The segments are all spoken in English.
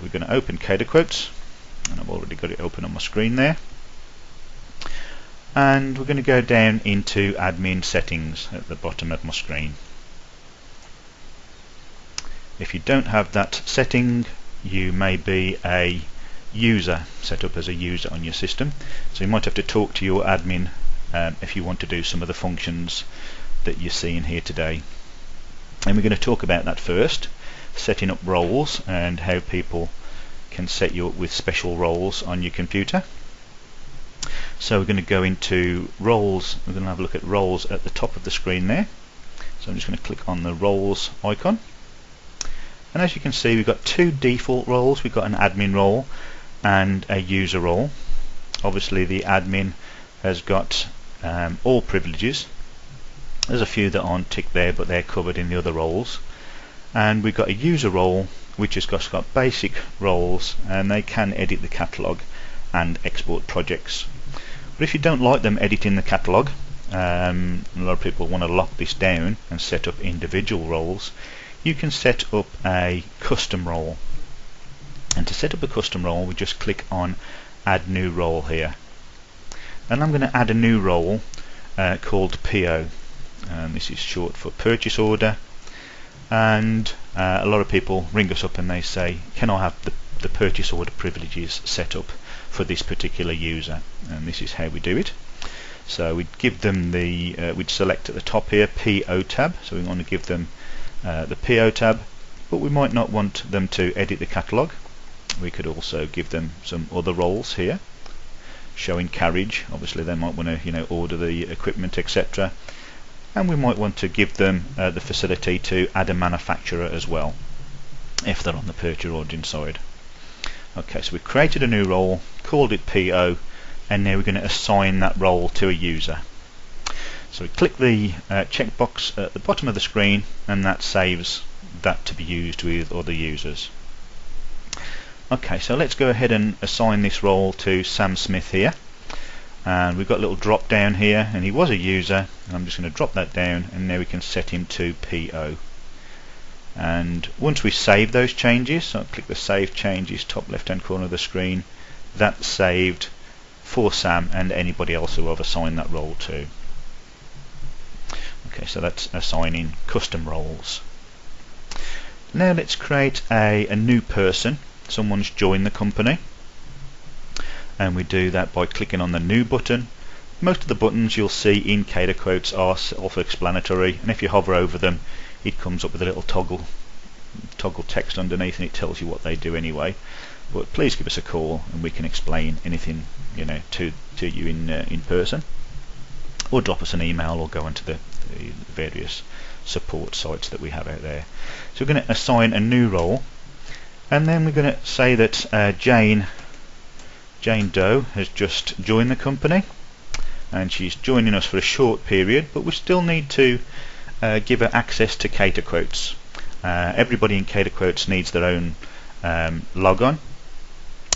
we're going to open CaterQuotes, and I've already got it open on my screen there. And we're going to go down into admin settings at the bottom of my screen. If you don't have that setting, you may be a user, set up as a user on your system, so you might have to talk to your admin if you want to do some of the functions that you're seeing here today. And we're going to talk about that first, setting up roles and how people can set you up with special roles on your computer. So we're going to go into roles. We're going to have a look at roles at the top of the screen there. So I'm just going to click on the roles icon, and as you can see, we've got two default roles. We've got an admin role and a user role. Obviously the admin has got all privileges. There's a few that aren't ticked there, but they're covered in the other roles. And we've got a user role which has got basic roles, and they can edit the catalogue and export projects. But if you don't like them editing the catalogue, a lot of people want to lock this down and set up individual roles. You can set up a custom role. And to set up a custom role, we just click on Add New Role here. And I'm going to add a new role called PO. And this is short for Purchase Order. And a lot of people ring us up and they say, can I have the purchase order privileges set up for this particular user? And this is how we do it. So we'd give them we'd select at the top here PO tab. So we want to give them the PO tab, but we might not want them to edit the catalogue. We could also give them some other roles here, showing carriage. Obviously they might want to order the equipment, etc. And we might want to give them the facility to add a manufacturer as well, if they're on the purchase ordering side. Okay, so we've created a new role, called it PO, and now we're going to assign that role to a user. So we click the checkbox at the bottom of the screen, and that saves that to be used with other users. Okay, so let's go ahead and assign this role to Sam Smith here. And we've got a little drop down here, and he was a user, and I'm just going to drop that down, and now we can set him to PO. And once we save those changes, so I'll click the Save Changes top left hand corner of the screen, that's saved for Sam and anybody else who I've assigned that role to. Okay, so that's assigning custom roles. Now let's create a new person. Someone's joined the company, and we do that by clicking on the New button. Most of the buttons you'll see in CaterQuotes are self-explanatory, and if you hover over them, it comes up with a little toggle text underneath, and it tells you what they do anyway. But please give us a call, and we can explain anything to you in person, or drop us an email, or go onto the various support sites that we have out there. So we're going to assign a new role, and then we're going to say that Jane Doe has just joined the company, and she's joining us for a short period, but we still need to give her access to CaterQuotes. Everybody in CaterQuotes needs their own logon,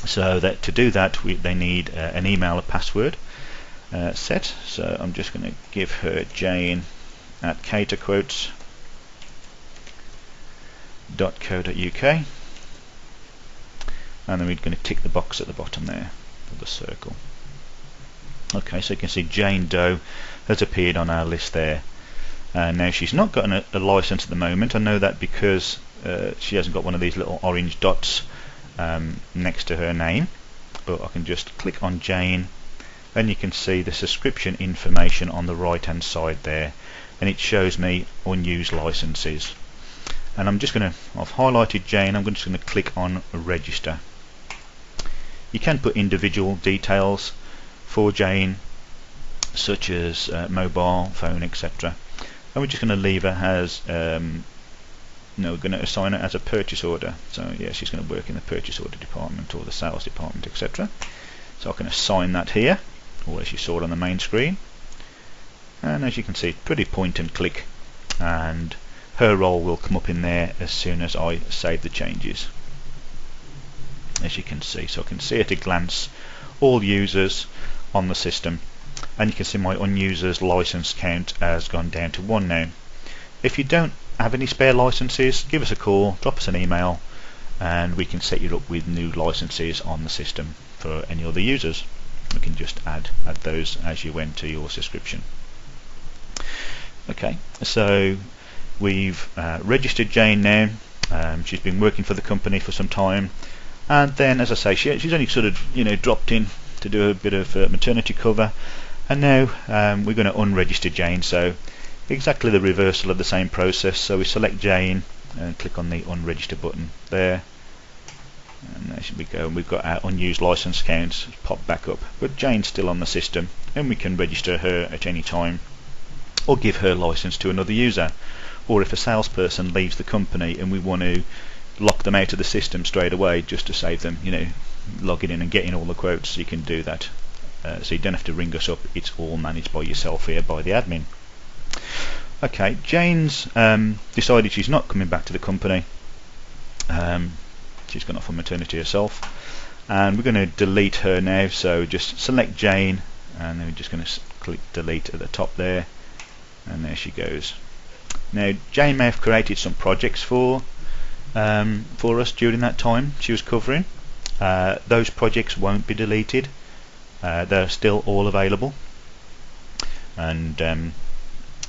so that to do that they need an email, a password set. So I'm just going to give her Jane at caterquotes.co.uk, and then we're going to tick the box at the bottom there for the circle. Okay, so you can see Jane Doe has appeared on our list there. Now she's not got a license at the moment. I know that because she hasn't got one of these little orange dots next to her name, but I can just click on Jane, and you can see the subscription information on the right hand side there, and it shows me unused licenses. And I've highlighted Jane. I'm just going to click on register. You can put individual details for Jane, such as mobile phone, etc. And we're just going to leave her as we're going to assign her as a purchase order. So yeah, she's going to work in the purchase order department or the sales department, etc. So I can assign that here, or as you saw it on the main screen. And as you can see, pretty point and click, and her role will come up in there as soon as I save the changes, as you can see. So I can see at a glance all users on the system, and you can see my unusers license count has gone down to 1 now. If you don't have any spare licenses, give us a call, drop us an email, and we can set you up with new licenses on the system for any other users. We can just add those as you enter your subscription. Okay, so we've registered Jane now. She's been working for the company for some time, and then, as I say, she's only sort of dropped in to do a bit of maternity cover, and now we're going to unregister Jane. So exactly the reversal of the same process. So we select Jane and click on the unregister button there, and there we go. And we've got our unused license counts pop back up, but Jane's still on the system, and we can register her at any time or give her license to another user. Or if a salesperson leaves the company and we want to lock them out of the system straight away, just to save them logging in and getting all the quotes, you can do that. So you don't have to ring us up, it's all managed by yourself here, by the admin. Okay, Jane's decided she's not coming back to the company. She's gone off on maternity herself, and we're going to delete her now. So just select Jane, and then we're just going to click delete at the top there, and there she goes. Now Jane may have created some projects for us during that time she was covering. Those projects won't be deleted. They're still all available, and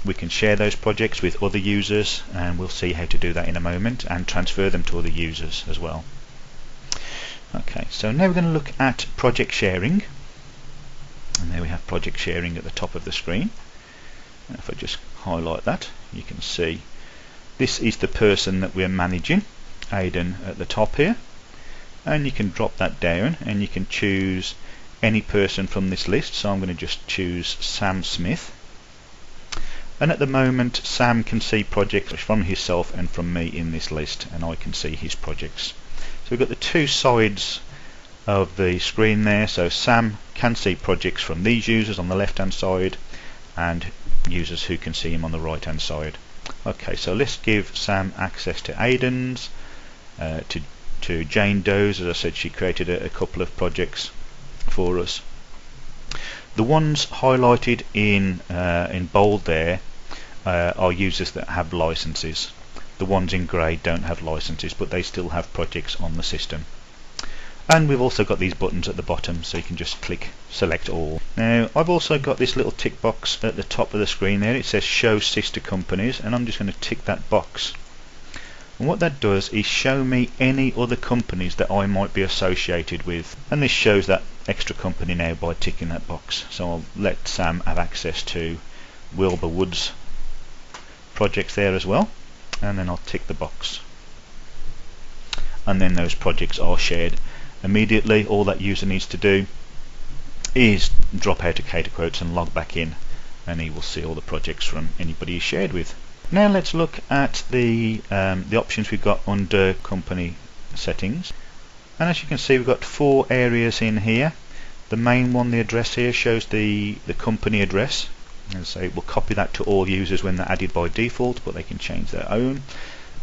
we can share those projects with other users, and we'll see how to do that in a moment, and transfer them to other users as well. Okay, so now we're going to look at project sharing, and there we have project sharing at the top of the screen. And if I just highlight that, you can see this is the person that we're managing, Aidan, at the top here, and you can drop that down and you can choose any person from this list. So I'm going to just choose Sam Smith, and at the moment Sam can see projects from himself and from me in this list, and I can see his projects. So we've got the two sides of the screen there. So Sam can see projects from these users on the left hand side, and users who can see him on the right hand side. Okay, so let's give Sam access to Aidan's, to Jane Doe's. As I said, she created a couple of projects for us. The ones highlighted in bold there are users that have licenses. The ones in grey don't have licenses, but they still have projects on the system. And we've also got these buttons at the bottom, so you can just click select all. Now I've also got this little tick box at the top of the screen there. It says show sister companies, and I'm just going to tick that box. And what that does is show me any other companies that I might be associated with, and this shows that extra company now by ticking that box. So I'll let Sam have access to Wilbur Wood's projects there as well, and then I'll tick the box, and then those projects are shared immediately. All that user needs to do is drop out of CaterQuotes and log back in, and he will see all the projects from anybody he's shared with. Now let's look at the options we've got under company settings, and as you can see we've got 4 areas in here. The main one, the address here, shows the company address, and so we'll copy that to all users when they're added by default, but they can change their own.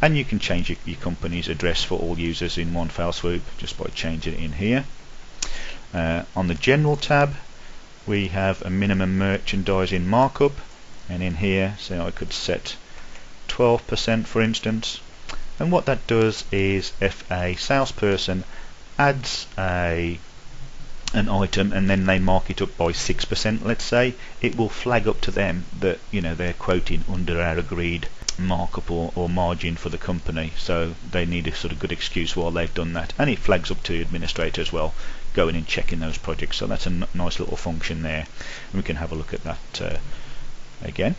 And you can change your company's address for all users in one fell swoop just by changing it in here. On the general tab we have a minimum merchandising markup, and in here, so I could set 12% for instance, and what that does is if a salesperson adds an item and then they mark it up by 6%, let's say, it will flag up to them that they're quoting under our agreed markup or margin for the company, so they need a sort of good excuse while they've done that, and it flags up to the administrator as well, going and checking those projects. So that's a nice little function there, and we can have a look at that again.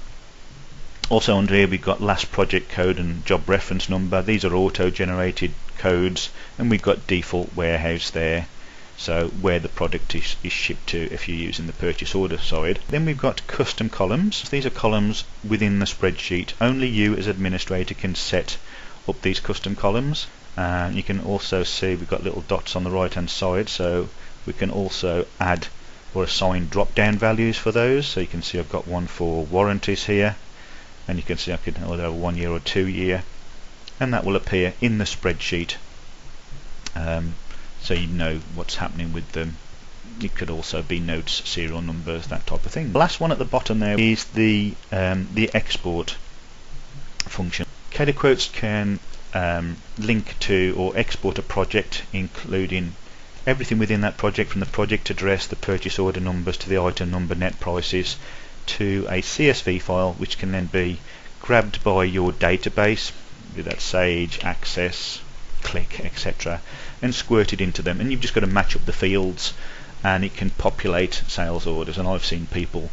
Also under here we've got last project code and job reference number. These are auto generated codes, and we've got default warehouse there, so where the product is shipped to if you're using the purchase order side. Then we've got custom columns. These are columns within the spreadsheet. Only you as administrator can set up these custom columns. And you can also see we've got little dots on the right hand side, so we can also add or assign drop down values for those. So you can see I've got one for warranties here, and you can see I could either have 1 year or 2 year, and that will appear in the spreadsheet. So you know what's happening with them. It could also be notes, serial numbers, that type of thing. The last one at the bottom there is the export function. CaterQuotes can link to or export a project, including everything within that project, from the project address, the purchase order numbers, to the item number, net prices, to a CSV file, which can then be grabbed by your database, be that Sage, Access, Click, etc., and squirted into them. And you've just got to match up the fields, and it can populate sales orders. And I've seen people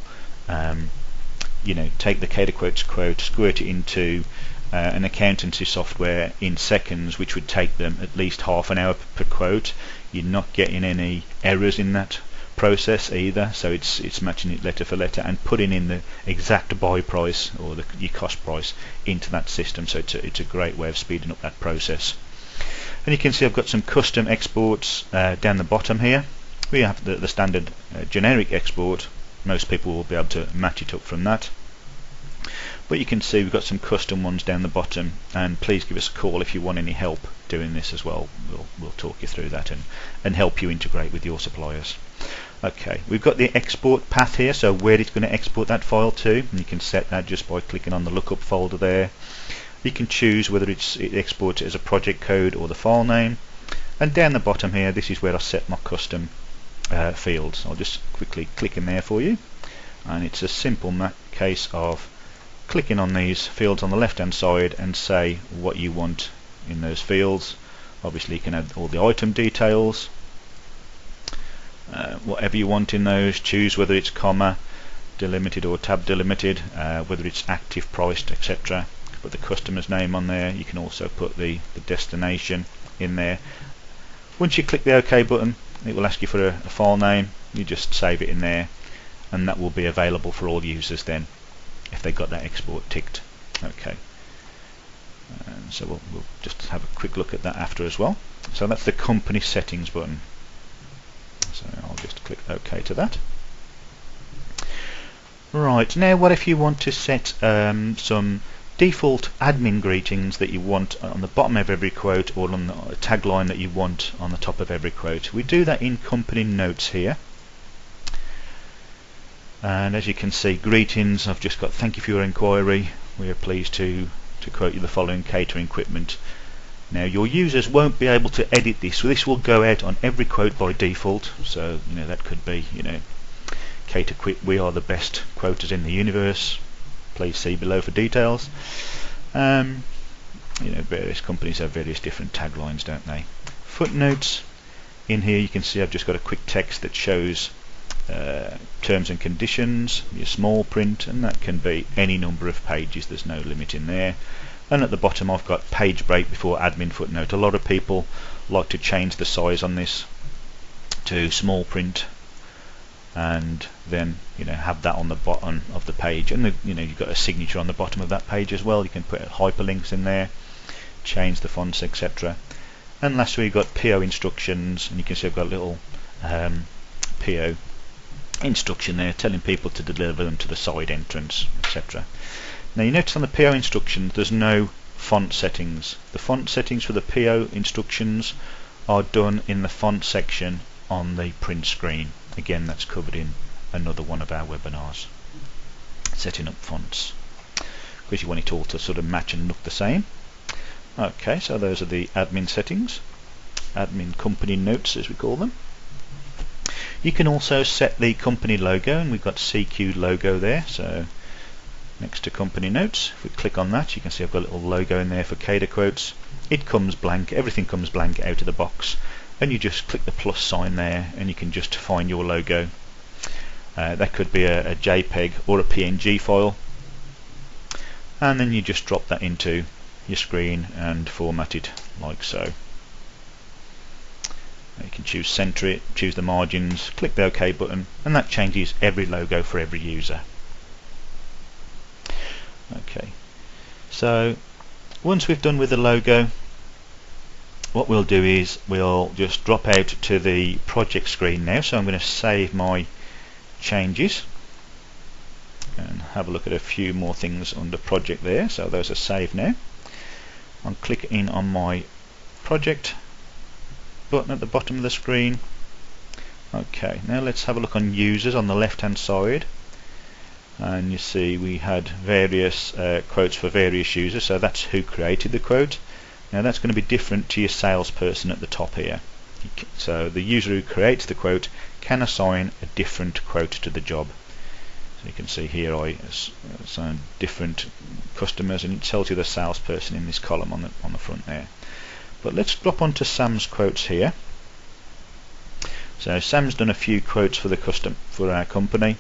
take the CaterQuotes quote, squirt it into an accountancy software in seconds, which would take them at least half an hour per quote. You're not getting any errors in that process either, so it's matching it letter for letter and putting in the exact buy price or your cost price into that system. So it's a great way of speeding up that process. And you can see I've got some custom exports down the bottom here. We have the standard generic export. Most people will be able to match it up from that. But you can see we've got some custom ones down the bottom, and please give us a call if you want any help doing this as well. We'll talk you through that and help you integrate with your suppliers. Okay, we've got the export path here, so where it's going to export that file to, and you can set that just by clicking on the lookup folder there. You can choose whether it exports it as a project code or the file name. And down the bottom here, this is where I set my custom fields. I'll just quickly click in there for you, and it's a simple case of clicking on these fields on the left hand side and say what you want in those fields. Obviously you can add all the item details, whatever you want in those. Choose whether it's comma delimited or tab delimited, whether it's active, priced, etc. Put the customer's name on there. You can also put the destination in there. Once you click the OK button, it will ask you for a file name. You just save it in there, and that will be available for all users then if they got that export ticked. Okay, and so we'll just have a quick look at that after as well. So that's the company settings button, so I'll just click OK to that. Right, now what if you want to set some default admin greetings that you want on the bottom of every quote, or on the tagline that you want on the top of every quote? We do that in company notes here. And as you can see, greetings, I've just got thank you for your inquiry. We are pleased to quote you the following catering equipment. Now your users won't be able to edit this, so this will go out on every quote by default. So that could be CaterQuotes, we are the best quoters in the universe. Please see below for details. Various companies have various different taglines, don't they? Footnotes. In here you can see I've just got a quick text that shows terms and conditions, your small print, and that can be any number of pages. There's no limit in there. And at the bottom I've got page break before admin footnote. A lot of people like to change the size on this to small print, and then have that on the bottom of the page, and you've got a signature on the bottom of that page as well. You can put hyperlinks in there, change the fonts, etc. And lastly you've got PO instructions, and you can see I've got a little PO instruction there telling people to deliver them to the side entrance, etc. Now you notice on the PO instructions there's no font settings. The font settings for the PO instructions are done in the font section on the print screen. Again, that's covered in another one of our webinars, setting up fonts, because you want it all to sort of match and look the same. Okay, so those are the admin settings, admin company notes as we call them. You can also set the company logo, and we've got CQ logo there, so next to company notes, if we click on that, you can see I've got a little logo in there for CaterQuotes. It comes blank, everything comes blank out of the box, and you just click the plus sign there and you can just find your logo. That could be a JPEG or a PNG file, and then you just drop that into your screen and format it like so. You can choose center it, choose the margins, click the OK button, and that changes every logo for every user. Okay, so once we've done with the logo, what we'll do is we'll just drop out to the project screen now. So I'm going to save my changes and have a look at a few more things under project there. So those are saved now. I'll click in on my project button at the bottom of the screen. Okay, now let's have a look on users on the left hand side, and you see we had various quotes for various users, so that's who created the quote. Now that's going to be different to your salesperson at the top here. So the user who creates the quote can assign a different quote to the job. So you can see here I assign different customers, and it tells you the salesperson in this column on the front there. But let's drop onto Sam's quotes here. So Sam's done a few quotes for our company,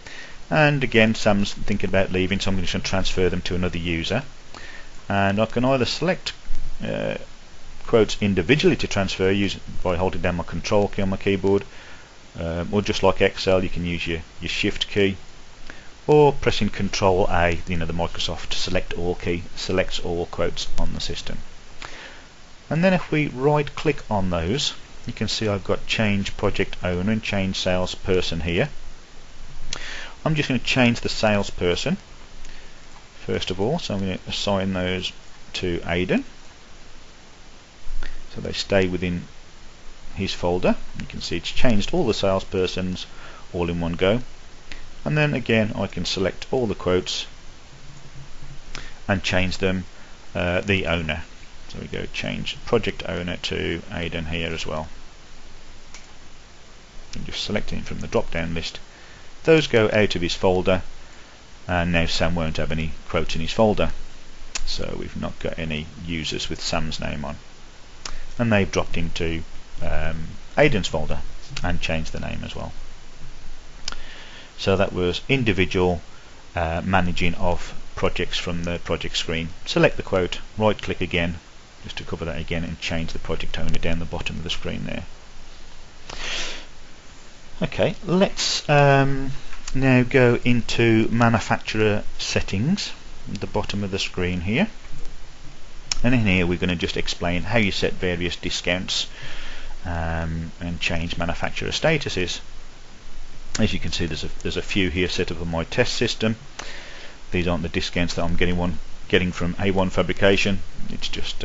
and again Sam's thinking about leaving, so I'm just going to transfer them to another user. And I can either select quotes individually to transfer by holding down my control key on my keyboard, or just like Excel you can use your shift key, or pressing Control A, the Microsoft select all key selects all quotes on the system. And then if we right click on those, you can see I've got change project owner and change salesperson here. I'm just going to change the salesperson first of all, so I'm going to assign those to Aidan so they stay within his folder. You can see it's changed all the salespersons all in one go. And then again I can select all the quotes and change them the owner. So we go change project owner to Aidan here as well. And just selecting from the drop down list. Those go out of his folder, and now Sam won't have any quotes in his folder. So we've not got any users with Sam's name on. And they've dropped into Aidan's folder and changed the name as well. So that was individual managing of projects from the project screen. Select the quote, right click again just to cover that again, and change the project owner down the bottom of the screen there. Okay, let's now go into manufacturer settings at the bottom of the screen here. And in here we're going to just explain how you set various discounts and change manufacturer statuses. As you can see, there's a few here set up on my test system. These aren't the discounts that I'm getting from A1 Fabrication. It's just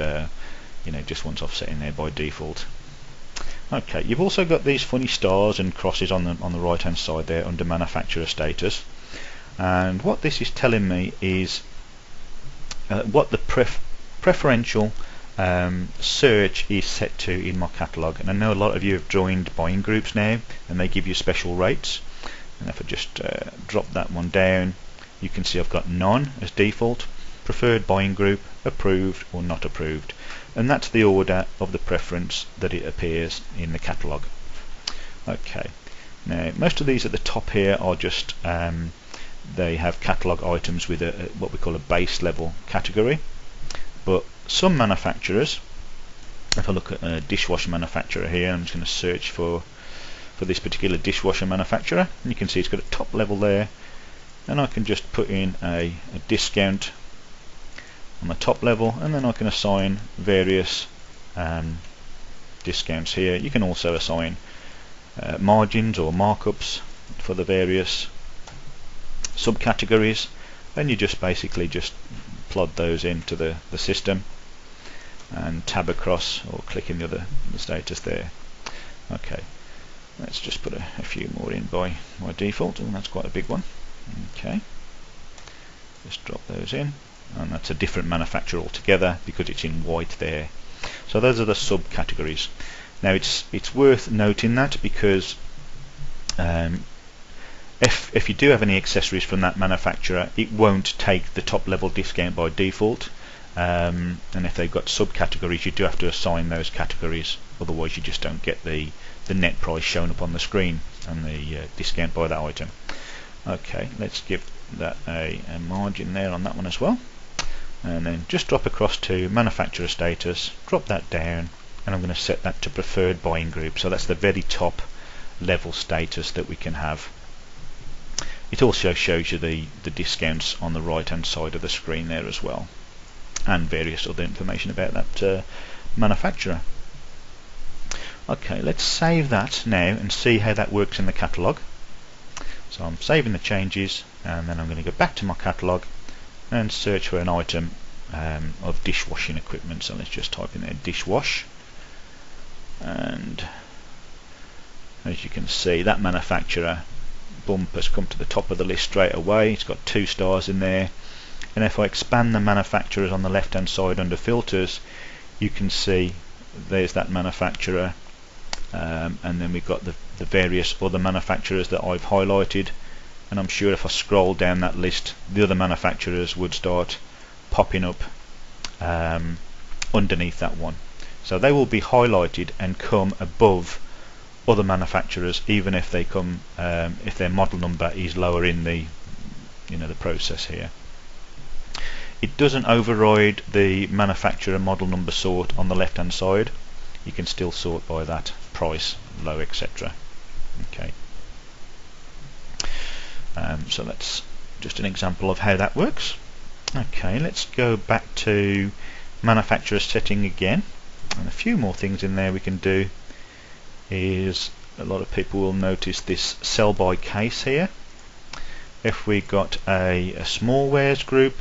just ones offset in there by default. Okay, you've also got these funny stars and crosses on the right hand side there under manufacturer status. And what this is telling me is what the preferential search is set to in my catalogue. And I know a lot of you have joined buying groups now, and they give you special rates. And if I just drop that one down, you can see I've got none as default, preferred buying group, approved or not approved, and that's the order of the preference that it appears in the catalogue. Okay, now most of these at the top here are just they have catalogue items with what we call a base level category, but some manufacturers, if I look at a dishwasher manufacturer here, I'm just going to search for this particular dishwasher manufacturer, and you can see it's got a top level there, and I can just put in a discount on the top level, and then I can assign various discounts here. You can also assign margins or markups for the various subcategories, and you just basically just plod those into the system and tab across or click in the status there. Okay, let's just put a few more in by default, and that's quite a big one. Okay, just drop those in, and that's a different manufacturer altogether because it's in white there. So those are the subcategories. Now it's worth noting that because if you do have any accessories from that manufacturer, it won't take the top level discount by default, and if they've got subcategories, you do have to assign those categories, otherwise you just don't get the net price shown up on the screen and the discount by that item. Okay, let's give that a margin there on that one as well, and then just drop across to manufacturer status, drop that down, and I'm going to set that to preferred buying group. So that's the very top level status that we can have. It also shows you the discounts on the right hand side of the screen there as well, and various other information about that manufacturer. Okay, let's save that now and see how that works in the catalogue. So I'm saving the changes, and then I'm going to go back to my catalogue and search for an item of dishwashing equipment. So let's just type in there dishwash, and as you can see, that manufacturer bump has come to the top of the list straight away. It's got 2 stars in there, and if I expand the manufacturers on the left hand side under filters, you can see there's that manufacturer, and then we've got the various other manufacturers that I've highlighted, and I'm sure if I scroll down that list the other manufacturers would start popping up underneath that one. So they will be highlighted and come above other manufacturers, even if they come if their model number is lower in the the process here. It doesn't override the manufacturer model number sort on the left hand side. You can still sort by that price, low, etc. Okay. So that's just an example of how that works. Okay, let's go back to manufacturer setting again, and a few more things in there we can do is, a lot of people will notice this sell by case here. If we got a small wares group,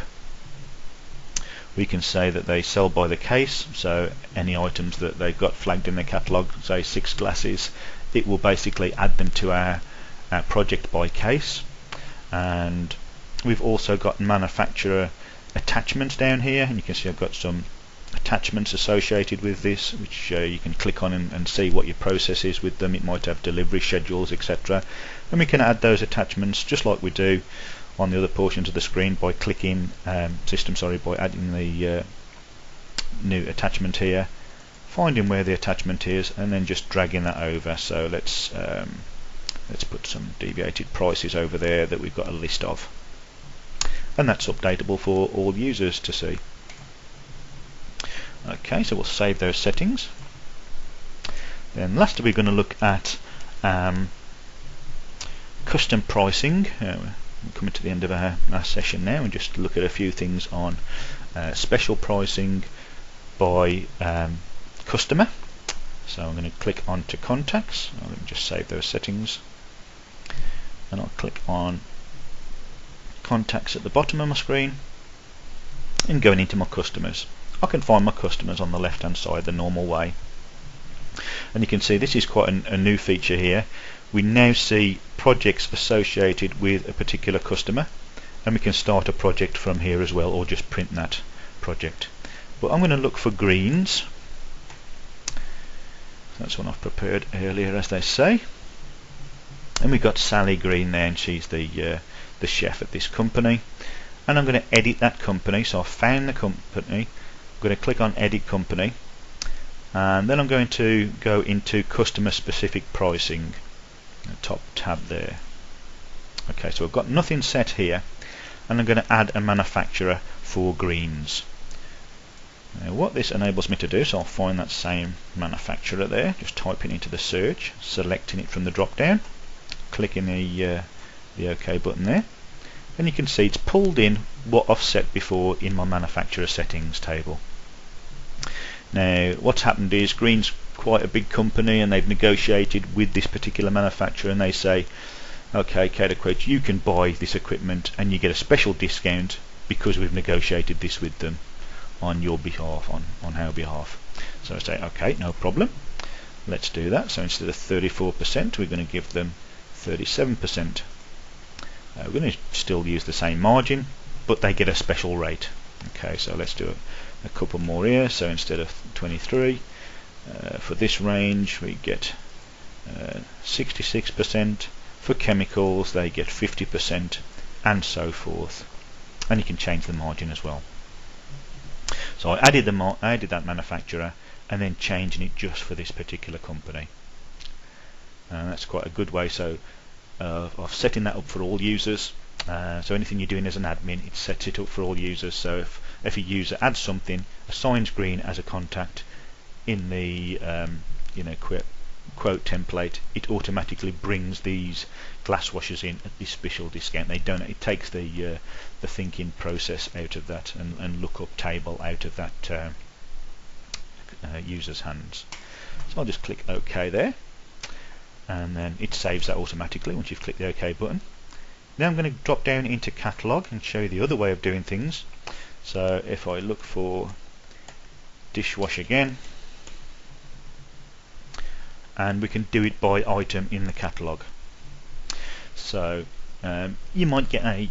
we can say that they sell by the case, so any items that they've got flagged in the catalogue, say 6 glasses, it will basically add them to our project by case. And we've also got manufacturer attachments down here, and you can see I've got some attachments associated with this, which you can click on and see what your process is with them. It might have delivery schedules, etc., and we can add those attachments just like we do on the other portions of the screen by clicking by adding the new attachment here, finding where the attachment is, and then just dragging that over. So let's put some deviated prices over there that we've got a list of, and that's updatable for all users to see. Okay, so we'll save those settings. Then lastly we're going to look at custom pricing. We're coming to the end of our session now, and just look at a few things on special pricing by customer. So I'm going to click on to contacts. Let me just save those settings, and I'll click on contacts at the bottom of my screen and going into my customers. I can find my customers on the left hand side the normal way, and you can see this is quite a new feature here. We now see projects associated with a particular customer, and we can start a project from here as well, or just print that project. But I'm going to look for greens. That's one I've prepared earlier, as they say. And we've got Sally Green there, and she's the chef at this company. And I'm going to edit that company. So I've found the company. I'm going to click on Edit Company, and then I'm going to go into Customer Specific Pricing, the top tab there. Okay, so I've got nothing set here, and I'm going to add a manufacturer for greens. Now what this enables me to do, so I'll find that same manufacturer there, just typing into the search, selecting it from the drop down, clicking the OK button there, and you can see it's pulled in what I've set before in my manufacturer settings table. Now what's happened is Green's quite a big company, and they've negotiated with this particular manufacturer, and they say, okay, CaterQuotes, you can buy this equipment and you get a special discount because we've negotiated this with them on your behalf, on our behalf. So I say, okay, no problem, let's do that. So instead of 34%, we're going to give them 37%. We're going to still use the same margin, but they get a special rate. Okay, so let's do a couple more here. So instead of 23, for this range we get 66%. For chemicals they get 50%, and so forth. And you can change the margin as well. So I added that manufacturer, and then changing it just for this particular company. And that's quite a good way. So of setting that up for all users. So anything you're doing as an admin, it sets it up for all users. So if a user adds something, assigns Green as a contact in the quote template, it automatically brings these glass washers in at this special discount. It takes the thinking process out of that, and lookup table out of that user's hands. So I'll just click OK there, and then it saves that automatically once you've clicked the OK button. Now I'm going to drop down into Catalog and show you the other way of doing things. So if I look for dishwash again, and we can do it by item in the catalog. So you might get a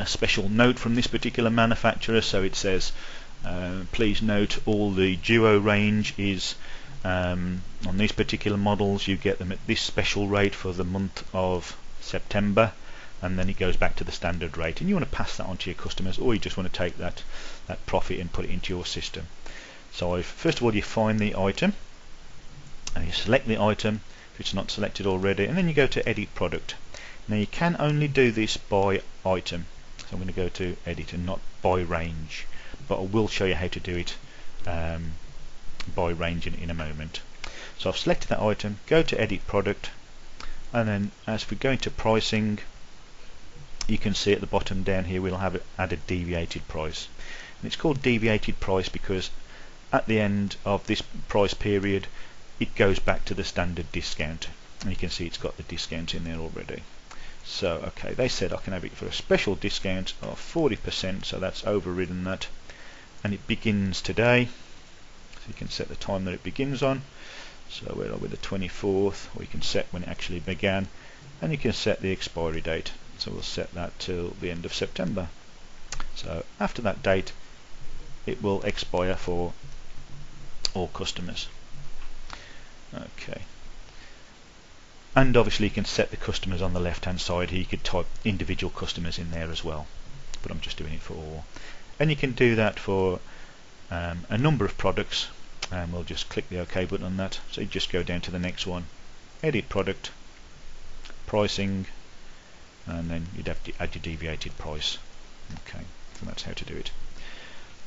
special note from this particular manufacturer. So it says Please note all the duo range is on these particular models, you get them at this special rate for the month of September, and then it goes back to the standard rate, and you want to pass that on to your customers, or you just want to take that profit and put it into your system. So first of all, you find the item and you select the item if it's not selected already, and then you go to edit product. Now you can only do this by item, so I'm going to go to edit and not by range, but I will show you how to do it by range in a moment. So I've selected that item, go to edit product, and then as we go into pricing, you can see at the bottom down here we'll have added deviated price, and it's called deviated price because at the end of this price period it goes back to the standard discount, and you can see it's got the discount in there already. So okay, they said I can have it for a special discount of 40%, so that's overridden that, and it begins today. So you can set the time that it begins on, so we're with the 24th, or you can set when it actually began, and you can set the expiry date, so we'll set that till the end of September. So after that date it will expire for all customers. Okay, and obviously you can set the customers on the left hand side here. You could type individual customers in there as well, but I'm just doing it for all, and you can do that for a number of products, and we'll just click the OK button on that. So you just go down to the next one, edit product, pricing, and then you'd have to add your deviated price. Okay, so that's how to do it.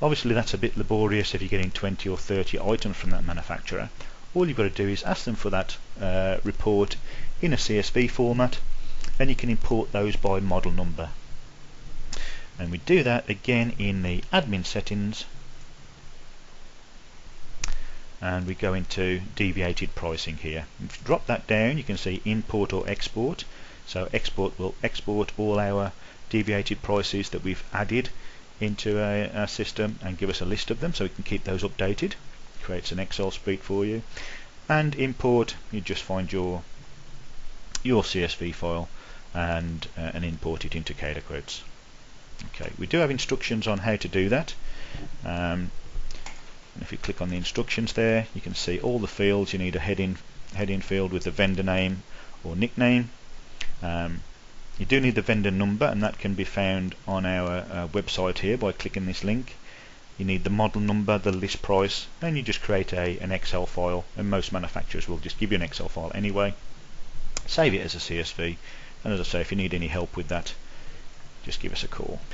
Obviously that's a bit laborious if you're getting 20 or 30 items from that manufacturer. All you've got to do is ask them for that report in a CSV format, and you can import those by model number. And we do that again in the admin settings, and we go into deviated pricing here. If you drop that down, you can see import or export. So export will export all our deviated prices that we've added into our system and give us a list of them so we can keep those updated. Creates an Excel spreadsheet for you. And import, you just find your CSV file and import it into CaterQuotes. Okay, we do have instructions on how to do that. If you click on the instructions there, you can see all the fields. You need a heading field with the vendor name or nickname. You do need the vendor number, and that can be found on our website here by clicking this link. You need the model number, the list price, and you just create an Excel file, and most manufacturers will just give you an Excel file anyway. Save it as a CSV, and as I say, if you need any help with that, just give us a call.